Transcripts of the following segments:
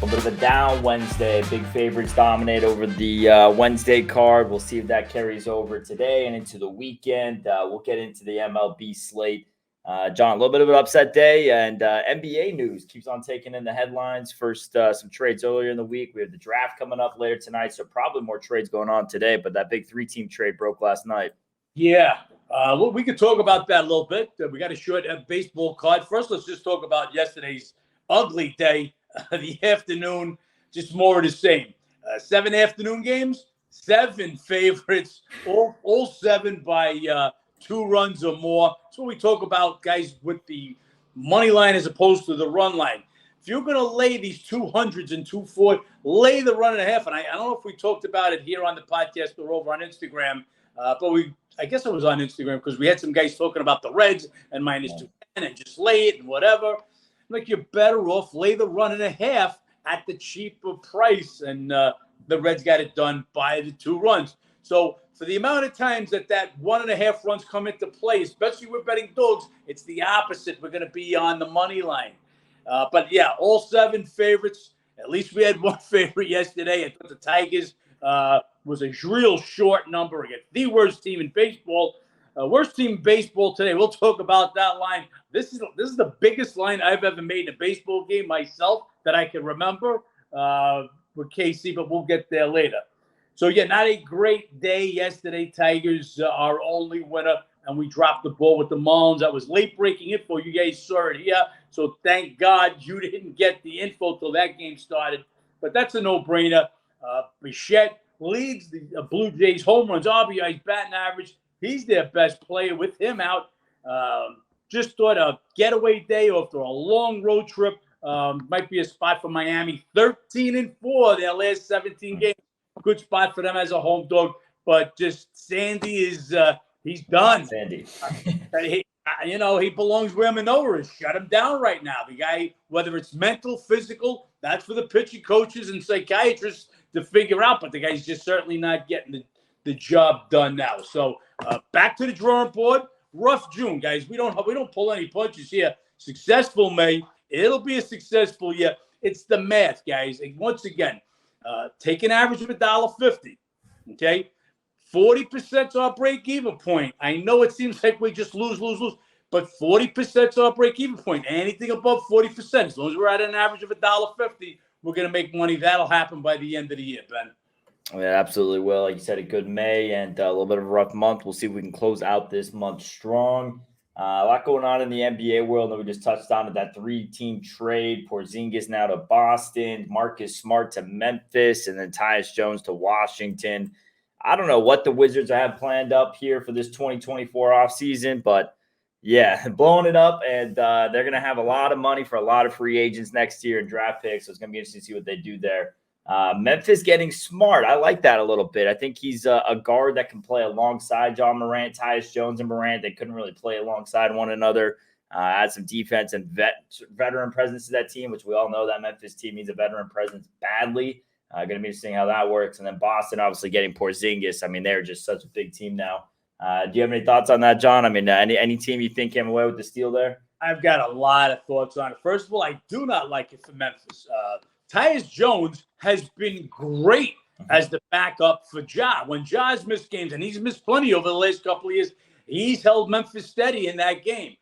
A little bit of a down Wednesday. Big favorites dominate over the Wednesday card. We'll see if that carries over today and into the weekend. We'll get into the MLB slate. John, a little bit of an upset day, and NBA news keeps on taking in the headlines. First, some trades earlier in the week. We have the draft coming up later tonight, so probably more trades going on today. But that big 3-team trade broke last night. Yeah, we could talk about that a little bit. We got a short baseball card. First, let's just talk about yesterday's ugly day. The afternoon, just more of the same. 7 afternoon games, 7 favorites, all 7 by 2 runs or more. That's what we talk about, guys, with the money line as opposed to the run line. If you're going to lay these 200s and 240, lay the run and a half. And I don't know if we talked about it here on the podcast or over on Instagram, but I guess it was on Instagram because we had some guys talking about the Reds and -210 and just lay it and whatever. Like, you're better off lay the run and a half at the cheaper price. And the Reds got it done by the 2 runs. So for the amount of times that 1.5 runs come into play, especially with betting dogs, it's the opposite. We're going to be on the money line. But yeah, all 7 favorites. At least we had one favorite yesterday. I thought the Tigers was a real short number against the worst team in baseball. Worst team in baseball today. We'll talk about that line. This is the biggest line I've ever made in a baseball game myself that I can remember with KC, but we'll get there later. So, yeah, not a great day yesterday. Tigers our only winner, and we dropped the ball with the Marlins. That was late-breaking info. You guys saw it here, so thank God you didn't get the info till that game started. But that's a no-brainer. Bichette leads the Blue Jays home runs, RBIs, batting average. He's their best player with him out. Just thought a getaway day after a long road trip. Might be a spot for Miami. 13-4 their last 17 games. Good spot for them as a home dog. But just Sandy is he's done. Sandy. He belongs where Manoa is. Shut him down right now. The guy, whether it's mental, physical, that's for the pitching coaches and psychiatrists to figure out. But the guy's just certainly not getting the job done now. So back to the drawing board. Rough June, guys. We don't pull any punches here. Successful May. It'll be a successful year. It's the math, guys. And once again, take an average of $1.50. Okay, 40% our break-even point. I know it seems like we just lose, but 40% our break-even point. Anything above 40%, as long as we're at an average of $1.50, we're going to make money. That'll happen by the end of the year, Ben. Yeah, absolutely will. Like you said, a good May and a little bit of a rough month. We'll see if we can close out this month strong. A lot going on in the NBA world that we just touched on, that 3-team trade. Porzingis now to Boston, Marcus Smart to Memphis, and then Tyus Jones to Washington. I don't know what the Wizards have planned up here for this 2024 offseason, but yeah, blowing it up, and they're going to have a lot of money for a lot of free agents next year and draft picks, so it's going to be interesting to see what they do there. Memphis getting Smart. I like that a little bit. I think he's a guard that can play alongside John Morant, Tyus Jones, and Morant. They couldn't really play alongside one another. Add some defense and veteran presence to that team, which we all know that Memphis team needs a veteran presence badly. Going to be interesting how that works. And then Boston, obviously, getting Porzingis. I mean, they're just such a big team now. Do you have any thoughts on that, John? I mean, any team you think came away with the steal there? I've got a lot of thoughts on it. First of all, I do not like it for Memphis. Tyus Jones has been great as the backup for Ja. When Ja's missed games, and he's missed plenty over the last couple of years, he's held Memphis steady in that game.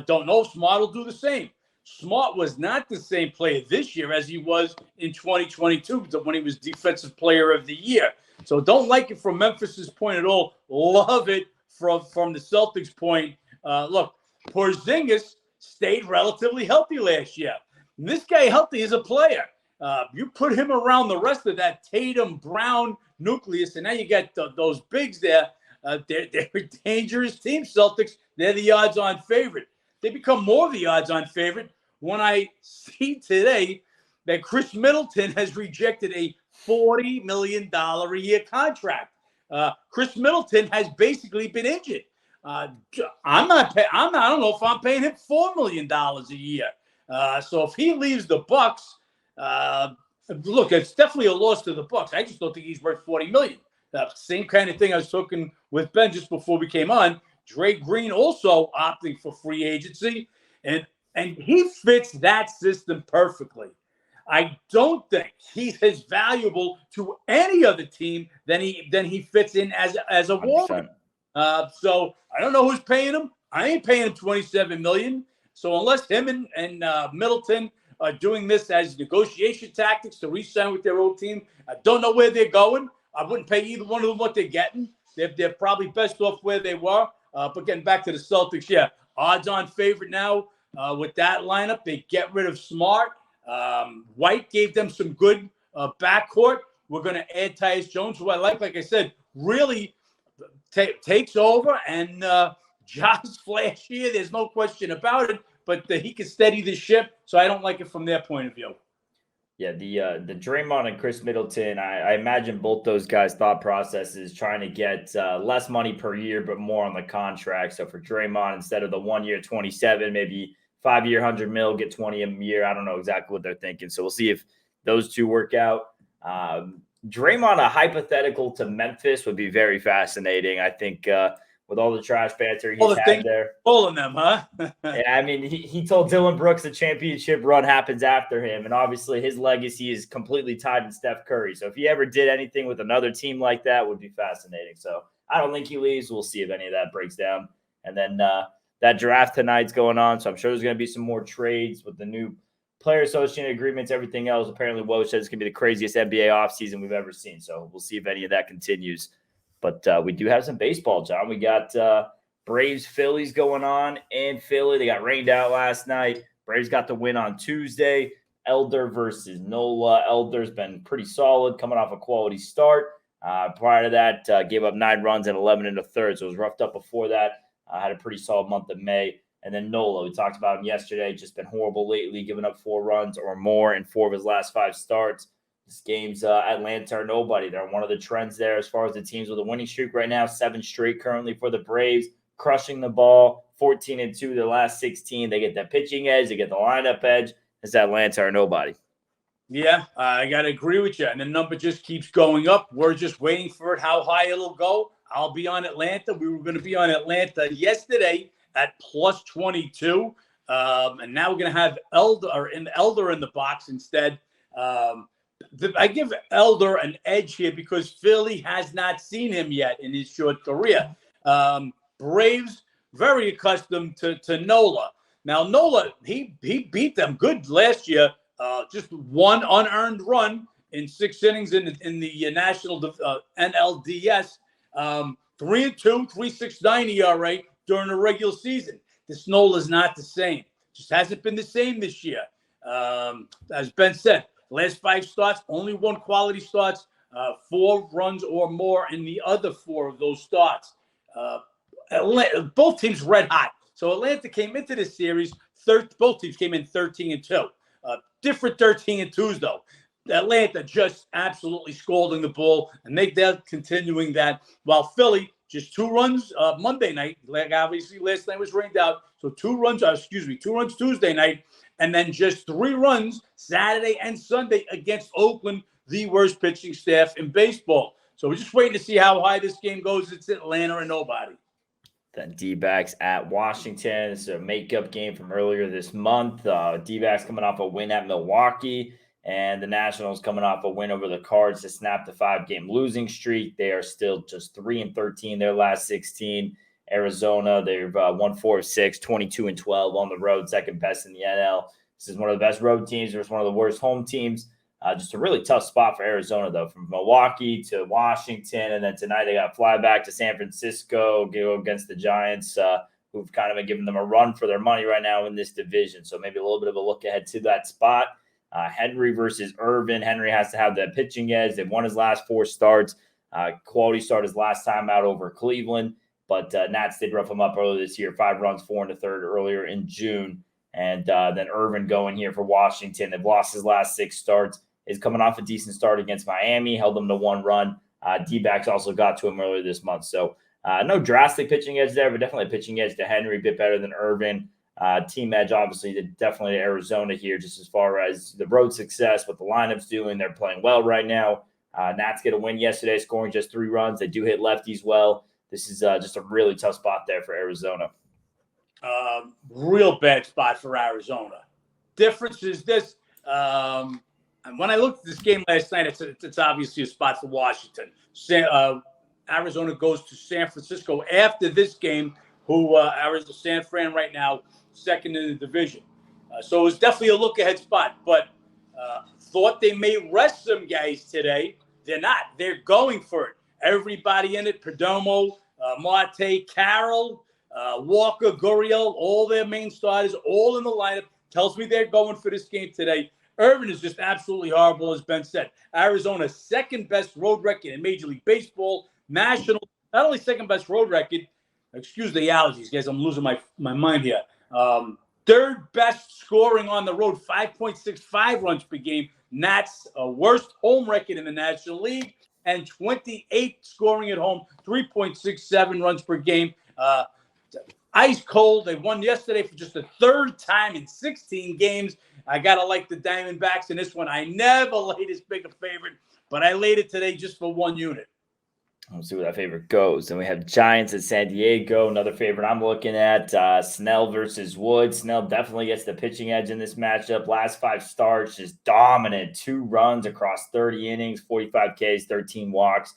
Don't know if Smart will do the same. Smart was not the same player this year as he was in 2022 when he was Defensive Player of the Year. So don't like it from Memphis's point at all. Love it from the Celtics' point. Look, Porzingis stayed relatively healthy last year. And this guy healthy is a player. You put him around the rest of that Tatum Brown nucleus, and now you got those bigs there. They're a dangerous team, Celtics. They're the odds-on favorite. They become more of the odds-on favorite when I see today that Chris Middleton has rejected a $40 million a year contract. Chris Middleton has basically been injured. I don't know if I'm paying him $4 million a year. So if he leaves the Bucks, look, it's definitely a loss to the Bucks. I just don't think he's worth $40 million. Same kind of thing I was talking with Ben just before we came on. Drake Green also opting for free agency, and he fits that system perfectly. I don't think he's as valuable to any other team than he fits in as a Warrior. 100%. So I don't know who's paying him. I ain't paying him $27 million. So unless him and Middleton are doing this as negotiation tactics to re-sign with their old team, I don't know where they're going. I wouldn't pay either one of them what they're getting. They're probably best off where they were. But getting back to the Celtics, yeah, odds-on favorite now with that lineup. They get rid of Smart. White gave them some good backcourt. We're going to add Tyus Jones, who I like I said, really takes over. And Josh flash here, there's no question about it. But he can steady the ship, so I don't like it from their point of view. Yeah, the Draymond and Chris Middleton, I imagine both those guys' thought process is trying to get less money per year, but more on the contract. So for Draymond, instead of the 1 year 27, maybe 5 year 100 mil, get 20 a year. I don't know exactly what they're thinking. So we'll see if those two work out. Draymond, a hypothetical to Memphis would be very fascinating. I think with all the trash banter he's had there. Pulling them, huh? Yeah, I mean, he told Dylan Brooks the championship run happens after him. And obviously his legacy is completely tied to Steph Curry. So if he ever did anything with another team like that, would be fascinating. So I don't think he leaves. We'll see if any of that breaks down. And then that draft tonight's going on. So I'm sure there's going to be some more trades with the new player association agreements, everything else. Apparently, Woj says it's going to be the craziest NBA offseason we've ever seen. So we'll see if any of that continues. But we do have some baseball, John. We got Braves Phillies going on in Philly. They got rained out last night. Braves got the win on Tuesday. Elder versus Nola. Elder's been pretty solid, coming off a quality start. Prior to that, gave up 9 runs and 11 in the third. So it was roughed up before that. Had a pretty solid month of May. And then Nola, we talked about him yesterday, just been horrible lately, giving up 4 runs or more in 4 of his last 5 starts. This game's Atlanta or nobody. They're one of the trends there as far as the teams with a winning streak right now. 7 straight currently for the Braves, crushing the ball, 14-2 their last 16. They get that pitching edge. They get the lineup edge. It's Atlanta or nobody. Yeah, I got to agree with you. And the number just keeps going up. We're just waiting for it, how high it'll go. I'll be on Atlanta. We were going to be on Atlanta yesterday at plus 22. And now we're going to have Elder in the box instead. I give Elder an edge here because Philly has not seen him yet in his short career. Braves, very accustomed to Nola. Now, Nola, he beat them good last year. Just 1 unearned run in 6 innings in the national NLDS. 3-2, 3.69 ERA during the regular season. This Nola's not the same. Just hasn't been the same this year. As Ben said, last 5 starts, only 1 quality starts, 4 runs or more in the other 4 of those starts. Both teams red hot. So Atlanta came into this series, both teams came in 13-2. Different 13-2s, though. Atlanta just absolutely scalding the ball, and they're continuing that. While Philly, just 2 runs Monday night. Like obviously last night was rained out. So 2 runs Tuesday night, and then just 3 runs Saturday and Sunday against Oakland, the worst pitching staff in baseball. So we're just waiting to see how high this game goes. It's Atlanta or nobody. Then D-backs at Washington. It's a makeup game from earlier this month. D-backs coming off a win at Milwaukee, and the Nationals coming off a win over the Cards to snap the 5-game losing streak. They are still just 3-13 their last 16. Arizona, they've won 4 of 6, 22-12 on the road, second best in the NL. This is one of the best road teams versus one of the worst home teams. Just a really tough spot for Arizona, though, from Milwaukee to Washington. And then tonight they got fly back to San Francisco, go against the Giants, who've kind of been giving them a run for their money right now in this division. So maybe a little bit of a look ahead to that spot. Henry versus Irvin. Henry has to have that pitching edge. They've won his last 4 starts. Quality start his last time out over Cleveland. But Nats did rough him up earlier this year. 5 runs, 4 in the third earlier in June. And then Irvin going here for Washington. They've lost his last 6 starts. Is coming off a decent start against Miami, held them to 1 run. D-backs also got to him earlier this month. So no drastic pitching edge there, but definitely a pitching edge to Henry, a bit better than Irvin. Team edge, obviously, definitely to Arizona here, just as far as the road success, what the lineup's doing. They're playing well right now. Nats get a win yesterday, scoring just 3 runs. They do hit lefties well. This is just a really tough spot there for Arizona. Real bad spot for Arizona. Difference is this. when I looked at this game last night, it's obviously a spot for Washington. Arizona goes to San Francisco after this game, who Arizona San Fran right now, second in the division. So it was definitely a look-ahead spot, but thought they may rest some guys today. They're not. They're going for it. Everybody in it, Perdomo, Marte, Carroll, Walker, Gurriel, all their main starters, all in the lineup. Tells me they're going for this game today. Irvin is just absolutely horrible, as Ben said. Arizona's second best road record in Major League Baseball. National, not only second best road record, excuse the allergies, guys, I'm losing my mind here. Third best scoring on the road, 5.65 runs per game. Nats worst home record in the National League, and 28 scoring at home, 3.67 runs per game. Ice cold. They won yesterday for just the third time in 16 games. I got to like the Diamondbacks in this one. I never laid as big a favorite, but I laid it today just for one unit. We'll see where that favorite goes. Then we have Giants at San Diego. Another favorite I'm looking at, Snell versus Wood. Snell definitely gets the pitching edge in this matchup. Last 5 starts, just dominant. 2 runs across 30 innings, 45 Ks, 13 walks.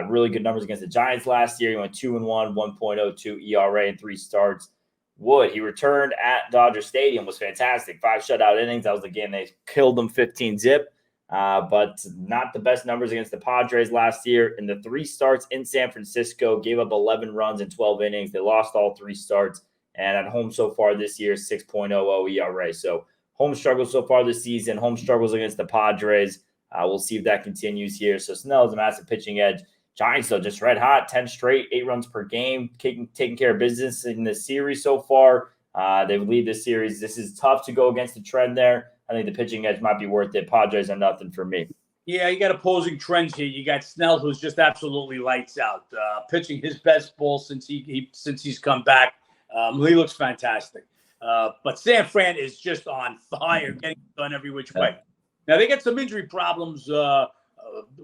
Really good numbers against the Giants last year. He went 2-1, 1.02 ERA in 3 starts. Wood, he returned at Dodger Stadium, was fantastic. 5 shutout innings. That was the game they killed them 15-zip. But not the best numbers against the Padres last year. In the 3 starts in San Francisco, gave up 11 runs in 12 innings. They lost all 3 starts. And at home so far this year, 6.00 ERA. So home struggles so far this season. Home struggles against the Padres. We'll see if that continues here. So Snell is a massive pitching edge. Giants, though, just red hot, 10 straight, 8 runs per game, taking care of business in this series so far. They lead this series. This is tough to go against the trend there. I think the pitching edge might be worth it. Padres are nothing for me. Yeah, you got opposing trends here. You got Snell, who's just absolutely lights out, pitching his best ball since he's come back. He looks fantastic. But San Fran is just on fire, getting done every which way. Now, they got some injury problems.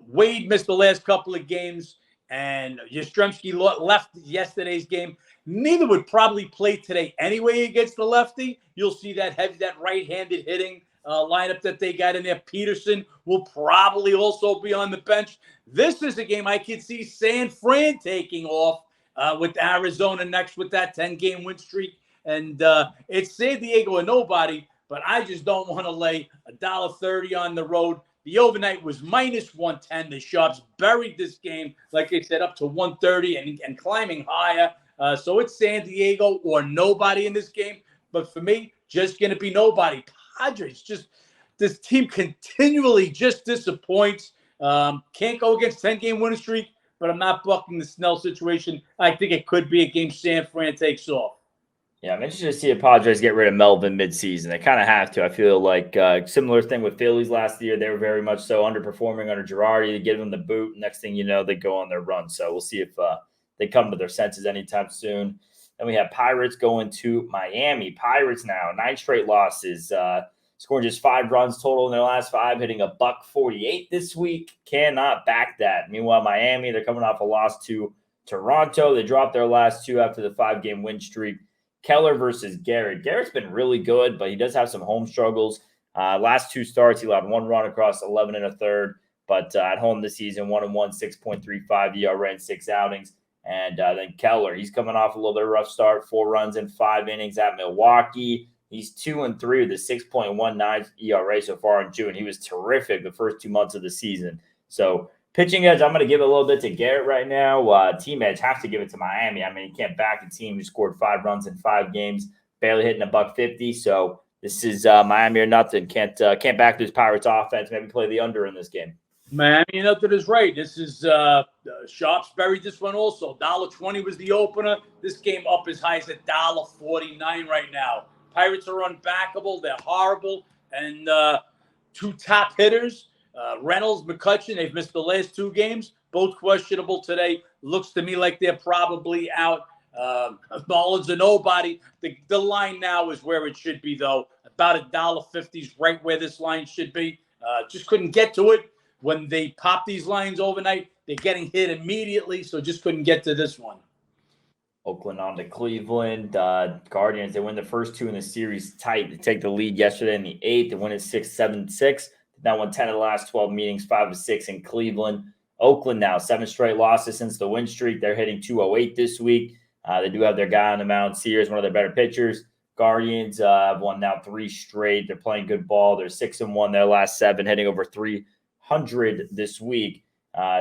Wade missed the last couple of games, and Yastrzemski left yesterday's game. Neither would probably play today anyway against the lefty. You'll see that right-handed hitting lineup that they got in there. Peterson will probably also be on the bench. This is a game I could see San Fran taking off with Arizona next with that 10-game win streak. And it's San Diego or nobody, but I just don't want to lay $1.30 on the road. The overnight was minus 110. The Sharps buried this game, like I said, up to 130 and climbing higher. So it's San Diego or nobody in this game. But for me, just going to be nobody. Padres, just this team continually just disappoints. Can't go against 10-game winning streak, but I'm not bucking the Snell situation. I think it could be a game San Fran takes off. Yeah, I'm interested to see if Padres get rid of Melvin midseason. They kind of have to. I feel like similar thing with Phillies last year. They were very much so underperforming under Girardi. They give them the boot. Next thing you know, they go on their run. So we'll see if they come to their senses anytime soon. Then we have Pirates going to Miami. Pirates now, 9 straight losses, scoring just 5 runs total in their last 5, hitting $148 this week. Cannot back that. Meanwhile, Miami, they're coming off a loss to Toronto. They dropped their last 2 after the 5-game win streak. Keller versus Garrett. Garrett's been really good, but he does have some home struggles. Last 2 starts, he allowed 1 run across 11 1/3. But at home this season, 1-1, 6.35 ERA in 6 outings. And then Keller, he's coming off a little bit of a rough start, 4 runs in 5 innings at Milwaukee. He's 2-3 with a 6.19 ERA so far in June. He was terrific the first 2 months of the season. So pitching edge, I'm going to give it a little bit to Garrett right now. Team edge, have to give it to Miami. I mean, you can't back a team who scored 5 runs in 5 games, barely hitting $150. So this is Miami or nothing. Can't back this Pirates offense. Maybe play the under in this game. Miami nothing is right. This is Sharps buried this one also. $1.20 was the opener. This game up as high as $1.49 right now. Pirates are unbackable. They're horrible. And 2 top hitters, Reynolds, McCutchen, they've missed the last 2 games. Both questionable today. Looks to me like they're probably out. Mullins or nobody. The line now is where it should be, though. About $1.50 is right where this line should be. Just couldn't get to it. When they pop these lines overnight, they're getting hit immediately, so just couldn't get to this one. Oakland on to Cleveland. Guardians, they win the first 2 in the series tight. They take the lead yesterday in the 8th. They win it 6-7-6. Now won 10 of the last 12 meetings, 5 of 6 in Cleveland. Oakland now, 7 straight losses since the win streak. They're hitting 208 this week. They do have their guy on the mound, Sears, one of their better pitchers. Guardians have won now 3 straight. They're playing good ball. They're 6-1 their last 7, hitting over 300 this week.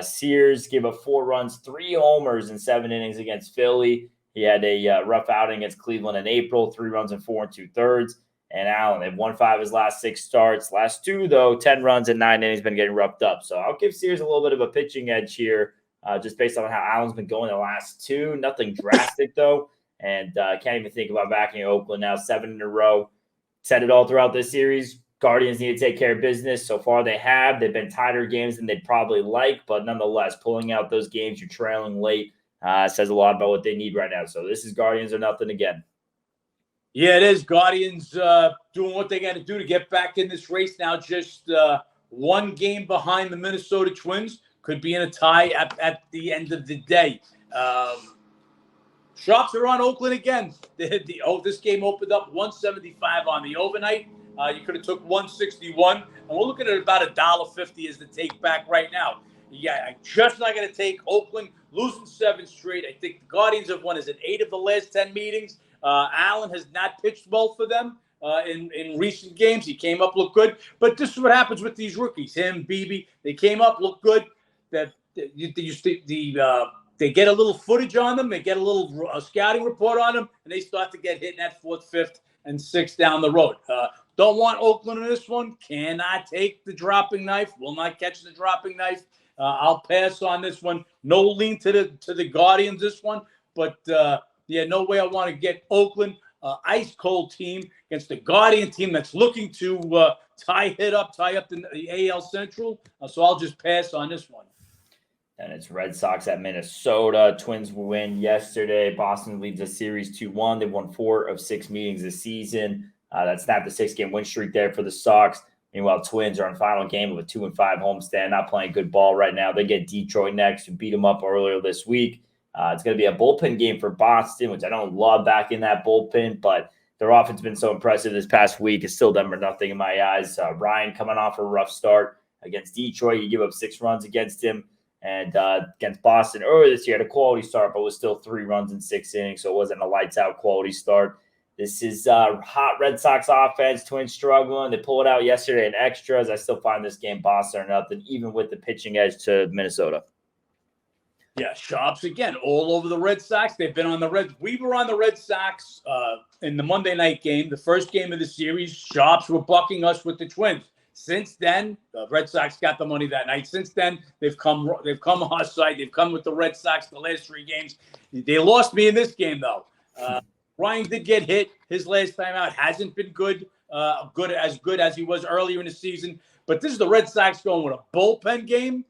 Sears gave up 4 runs, 3 homers in 7 innings against Philly. He had a rough outing against Cleveland in April, 3 runs in 4 2/3. And Allen, they've won 5 of his last 6 starts. Last 2, though, 10 runs in 9 innings, been getting roughed up. So I'll give Sears a little bit of a pitching edge here, just based on how Allen's been going the last 2. Nothing drastic, though. And can't even think about backing Oakland now, 7 in a row. Said it all throughout this series. Guardians need to take care of business. So far they have. They've been tighter games than they'd probably like, but nonetheless, pulling out those games you're trailing late says a lot about what they need right now. So this is Guardians or nothing again. Yeah, it is. Guardians doing what they got to do to get back in this race now. Just 1 game behind the Minnesota Twins. Could be in a tie at the end of the day. Shops are on Oakland again. This game opened up 175 on the overnight. You could have took 161, and we're looking at about $1.50 as the take back right now. Yeah, I'm just not going to take Oakland losing 7 straight. I think the Guardians have won 8 of the last 10 meetings. Allen has not pitched well for them in recent games. He came up, looked good. But this is what happens with these rookies. Him, Beebe, they came up, looked good. They get a little footage on them. They get a little scouting report on them, and they start to get hit in that 4th, 5th, and 6th down the road. Don't want Oakland in this one. Cannot take the dropping knife. Will not catch the dropping knife. I'll pass on this one. No lean to the Guardians this one, but no way I want to get Oakland, ice cold team against the Guardian team that's looking to tie up the AL Central. So I'll just pass on this one. And it's Red Sox at Minnesota. Twins win yesterday. Boston leads the series 2-1. They've won 4 of 6 meetings this season. That snapped the 6-game win streak there for the Sox. Meanwhile, Twins are on final game of a 2-5 homestand, not playing good ball right now. They get Detroit next, who beat them up earlier this week. It's going to be a bullpen game for Boston, which I don't love back in that bullpen, but their offense has been so impressive this past week. It's still them or nothing in my eyes. Ryan coming off a rough start against Detroit. You give up 6 runs against him. And against Boston earlier this year, had a quality start, but was still 3 runs in 6 innings, so it wasn't a lights-out quality start. This is hot Red Sox offense. Twins struggling. They pull it out yesterday in extras. I still find this game Boston or nothing, even with the pitching edge to Minnesota. Yeah, Shops again, all over the Red Sox. They've been on the Reds. We were on the Red Sox in the Monday night game, the first game of the series. Shops were bucking us with the Twins. Since then, the Red Sox got the money that night. Since then, they've come on our side. They've come with the Red Sox the last 3 games. They lost me in this game, though. Ryan did get hit his last time out. Hasn't been good as he was earlier in the season. But this is the Red Sox going with a bullpen game.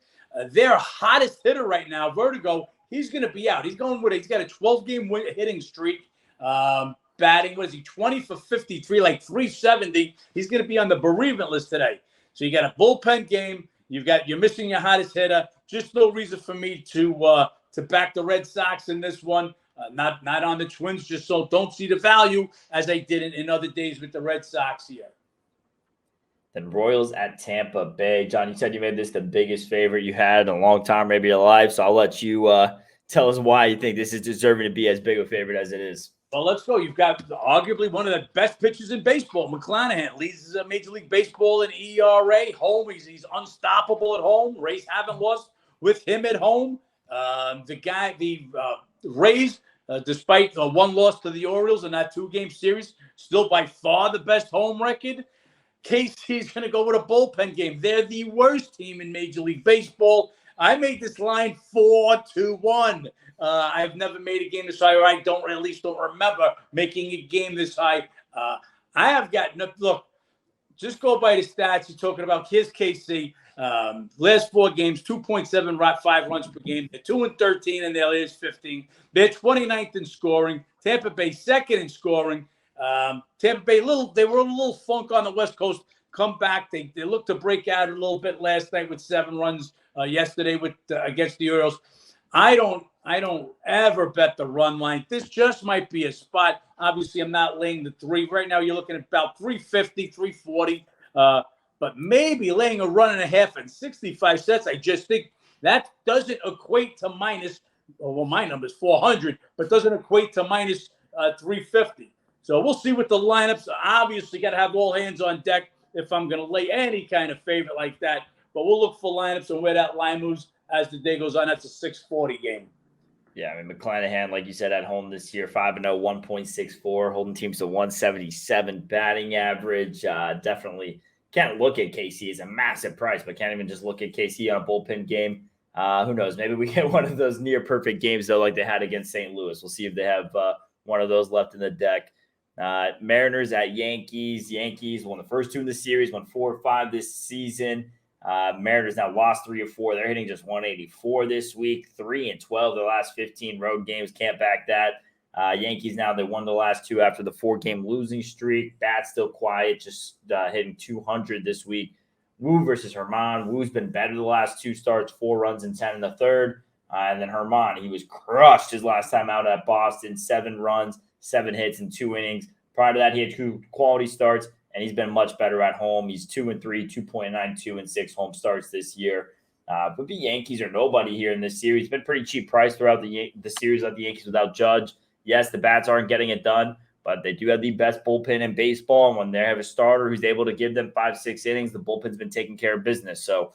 Their hottest hitter right now, Vertigo, he's going to be out. He's got a 12-game hitting streak. Batting, 20 for 53, like 370. He's going to be on the bereavement list today. So you got a bullpen game. You're missing your hottest hitter. Just no reason for me to back the Red Sox in this one. Not on the Twins, just so don't see the value as I did in other days with the Red Sox here. Then Royals at Tampa Bay. John, you said you made this the biggest favorite you had in a long time, maybe your life. So I'll let you tell us why you think this is deserving to be as big a favorite as it is. Well, let's go. You've got arguably one of the best pitchers in baseball. McClanahan leads Major League Baseball in ERA. Home, he's unstoppable at home. Rays haven't lost with him at home. The Rays, despite one loss to the Orioles in that 2-game series, still by far the best home record. KC's going to go with a bullpen game. They're the worst team in Major League Baseball. I made this line 4-1. I've never made a game this high, or I don't remember making a game this high. I have got look. Just go by the stats you're talking about. Here's KC. Last 4 games, 2.75 runs per game. They're 2-13 in their last 15. They're 29th in scoring. Tampa Bay 2nd in scoring. Tampa Bay they were a little funk on the West Coast. Come back. They looked to break out a little bit last night with 7 runs yesterday against the Orioles. I don't ever bet the run line. This just might be a spot. Obviously, I'm not laying the 3. Right now, you're looking at about 350, 340. but maybe laying a run and a half and 65 cents. I just think that doesn't equate to minus, well, my number is 400, but doesn't equate to minus 350. So we'll see what the lineups. Obviously, got to have all hands on deck if I'm going to lay any kind of favorite like that. But we'll look for lineups and where that line moves as the day goes on. That's a 640 game. Yeah, I mean, McClanahan, like you said, at home this year, 5-0, 1.64, holding teams to 177 batting average. Definitely can't look at KC as a massive price, but can't even just look at KC on a bullpen game. Who knows? Maybe we get one of those near perfect games, though, like they had against St. Louis. We'll see if they have one of those left in the deck. Mariners at Yankees. Yankees won the first two in the series, won 4-5 this season. Mariners now lost 3 of 4. They're hitting just 184 this week, 3-12 their last 15 road games. Can't back that. Yankees now, they won the last 2 after the 4-game losing streak. Bat's still quiet, just hitting 200 this week. Wu versus Herman. Wu's been better the last 2 starts, 4 runs and 10 in the third. And then Herman, he was crushed his last time out at Boston, 7 runs, 7 hits in 2 innings. Prior to that, he had 2 quality starts, and he's been much better at home. He's 2-3, 2.92 and 6 home starts this year. But the Yankees are nobody here in this series. It's been pretty cheap price throughout the series of the Yankees without Judge. Yes, the bats aren't getting it done, but they do have the best bullpen in baseball. And when they have a starter who's able to give them 5-6 innings, the bullpen's been taking care of business. So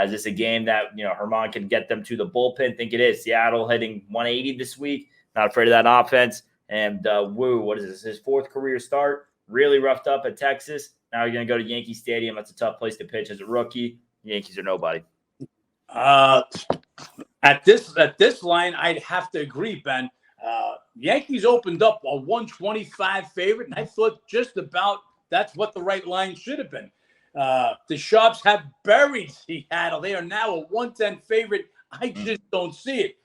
is this a game that, Herman can get them to the bullpen? Think it is. Seattle hitting 180 this week. Not afraid of that offense. And Wu, what is this? His 4th career start. Really roughed up at Texas. Now you're going to go to Yankee Stadium. That's a tough place to pitch as a rookie. The Yankees are nobody. At this line, I'd have to agree, Ben. Yankees opened up a 125 favorite, and I thought just about that's what the right line should have been. The Sharps have buried Seattle. They are now a 110 favorite. I just don't see it.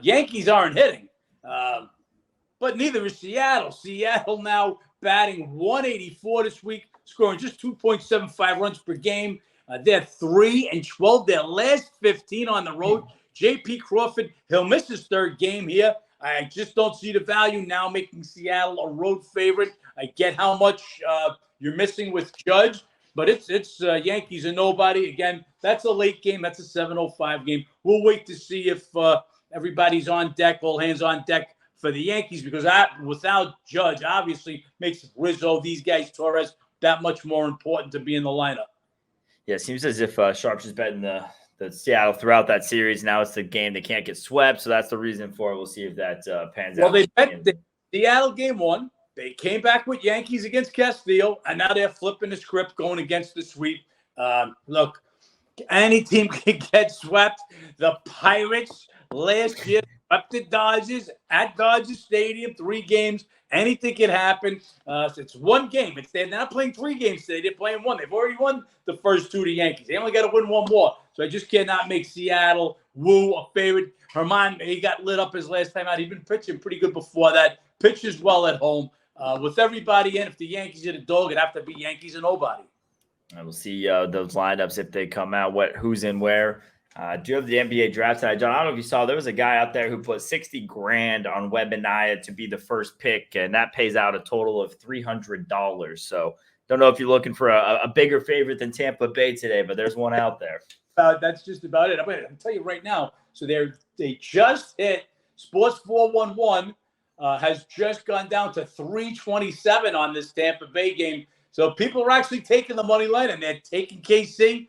Yankees aren't hitting, but neither is Seattle. Seattle now batting 184 this week, scoring just 2.75 runs per game. They're 3-12 their last 15 on the road. J.P. Crawford, he'll miss his 3rd game here. I just don't see the value now making Seattle a road favorite. I get how much you're missing with Judge, but it's Yankees and nobody. Again, that's a late game. That's a 7:05 game. We'll wait to see if everybody's on deck, all hands on deck for the Yankees, because without Judge, obviously makes Rizzo, these guys, Torres, that much more important to be in the lineup. Yeah, it seems as if Sharps is betting the Seattle throughout that series. Now it's the game they can't get swept, so that's the reason for it. We'll see if that pans out. Well, they bet the Seattle game 1. They came back with Yankees against Castillo, and now they're flipping the script going against the sweep. Look, any team can get swept. The Pirates last year swept the Dodgers at Dodger Stadium, 3 games. Anything can happen. It's 1 game. They're not playing 3 games today. They're playing 1. They've already won the first 2 to Yankees. They only got to win 1 more. So I just cannot make Seattle, Wu, a favorite. Herman, he got lit up his last time out. He'd been pitching pretty good before that. Pitches well at home. With everybody in, if the Yankees hit a dog, it'd have to be Yankees and nobody. And we'll see those lineups if they come out, who's in where. Do you have the NBA draft tonight, John? I don't know if you saw, there was a guy out there who put $60,000 on Wembanyama to be the first pick, and that pays out a total of $300. So don't know if you're looking for a bigger favorite than Tampa Bay today, but there's one out there. That's just about it. I'm going to tell you right now. So they just hit Sports 411 has just gone down to 327 on this Tampa Bay game. So people are actually taking the money line, and they're taking KC.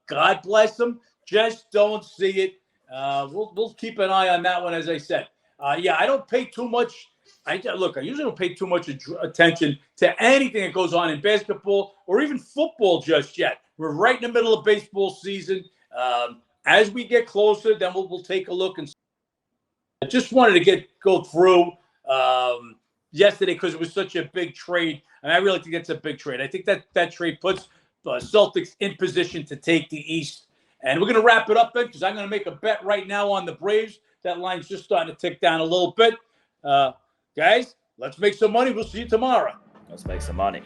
God bless them. Just don't see it. We'll keep an eye on that one, as I said. I don't pay too much. I usually don't pay too much attention to anything that goes on in basketball or even football just yet. We're right in the middle of baseball season. As we get closer, then we'll take a look. And I just wanted to go through yesterday because it was such a big trade, and I really think that's a big trade. I think that trade puts Celtics in position to take the East. And we're going to wrap it up, Ben, because I'm going to make a bet right now on the Braves. That line's just starting to tick down a little bit. Guys, let's make some money. We'll see you tomorrow. Let's make some money.